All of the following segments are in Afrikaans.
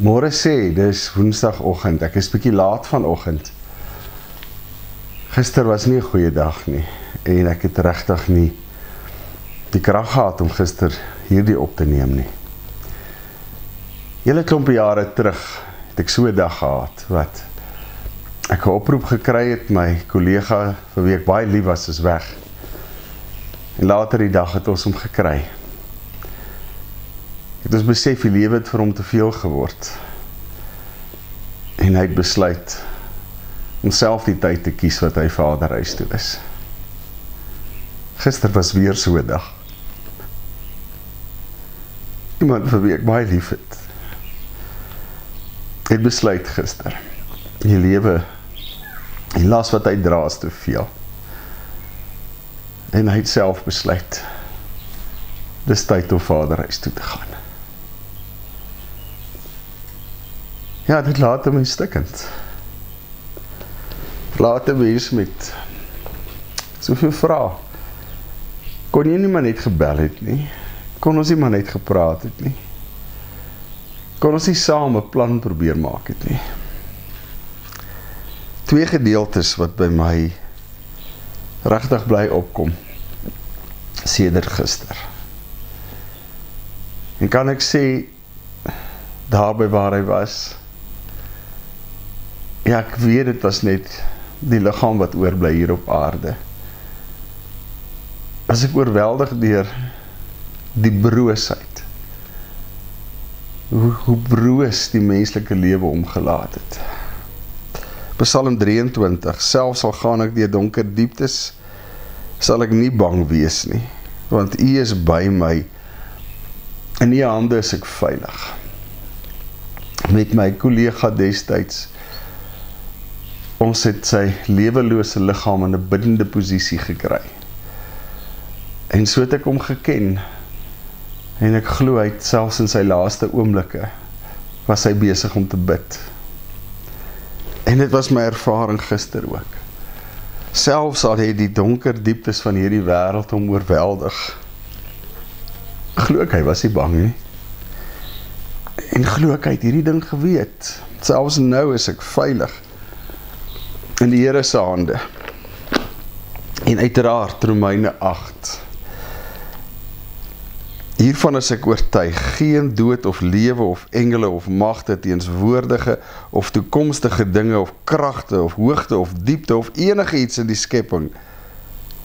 Môre sê, dis woensdagoggend, ek is bietjie laat vanoggend. Gister was nie 'n goeie dag nie, en ek het regtig nie die krag gehad om gister hierdie op te neem nie. Hele klompe jare terug het ek so 'n dag gehad, wat ek 'n oproep gekry het, my kollega vir wie ek baie lief was, is weg. En later die dag het ons hom gekry. Het ons besef, die lewe het vir hom te veel geword. En hy het besluit om self die tyd te kies wat hy vaderhuis toe is. Gister was weer so 'n dag. Iemand vir wie ek baie lief het besluit gister. Die lewe, die las wat hy dra is te veel. En hy het self besluit, dis tyd om vaderhuis toe te gaan. Ja, dit laat my stikkend. Laat 'n mens met soveel vrae. Kon jy nie maar net gebel het nie? Kon ons nie maar net gepraat het nie? Kon ons nie saam 'n plan probeer maak het nie? Twee gedeeltes wat by my regtig bly opkom sedert gister. En kan ek sê, daarby waar hy was, ja, ek weet dit was net die liggaam wat oorbly hier op aarde. As ek oorweldig deur die broosheid, hoe broos die menslike lewe omgelaat het. Psalm 23, selfs al gaan ek deur donker dieptes, sal ek nie bang wees nie, want U is by my, in U hande is ek veilig. Met my kollega destyds, ons het sy lewelose liggaam in 'n biddende posisie gekry. En so het ek hom geken, en ek glo hy het selfs in sy laaste oomblikke, was hy besig om te bid. En dit was my ervaring gister ook. Selfs al het die donker dieptes van hierdie wêreld hom oorweldig, glo ek hy was nie bang nie. En glo ek hy het hierdie ding geweet. Selfs nou is ek veilig in die Here se hande. En uiteraard Romeine 8. Hiervan is ek oortuig, geen dood of lewe of engele of magte, teenswoordige of toekomstige dinge of kragte of hoogte of diepte of enige iets in die skepping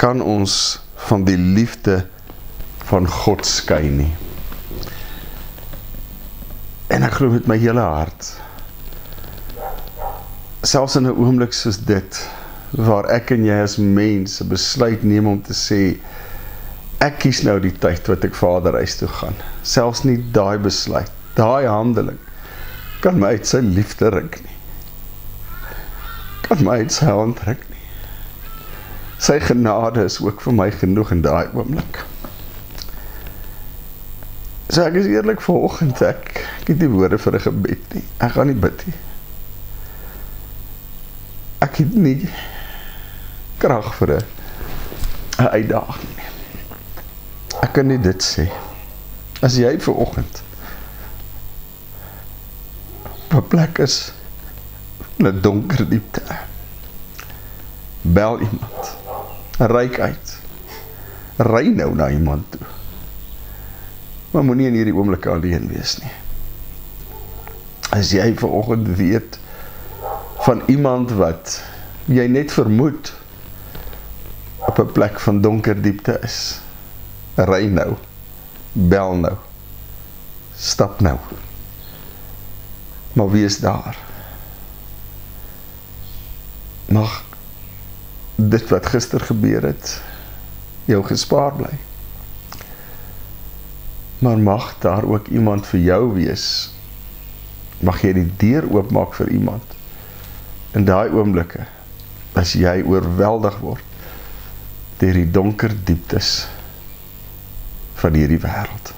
kan ons van die liefde van God skei nie. En ek glo met my hele hart, selfs in 'n oomblik soos dit, waar ek en jy as mens 'n besluit neem om te sê, ek kies nou die tyd wat ek vaderhuis toe gaan. Selfs nie daai besluit, daai handeling, kan my uit sy liefde ruk nie. Kan my uit sy hand ruk nie. Sy genade is ook vir my genoeg in daai oomblik. So ek is eerlik vanoggend, ek het nie woorde vir 'n gebed nie. Ek gaan nie bid nie. Ek het nie krag vir 'n uitdaging nie. Ek kan nie dit sê. As jy vanoggend op 'n plek is in 'n donker diepte, bel iemand, reik uit, ry nou na iemand toe, maar moenie in hierdie oomblikke alleen wees nie. As jy vanoggend weet van iemand wat jy net vermoed op 'n plek van donker diepte is, ry nou, bel nou, stap nou, maar wees daar. Mag dit wat gister gebeur het, jou gespaar bly. Maar mag daar ook iemand vir jou wees, mag jy die deur oopmaak vir iemand, in daai oomblikke, as jy oorweldig word, deur die donker dieptes van hierdie wêreld.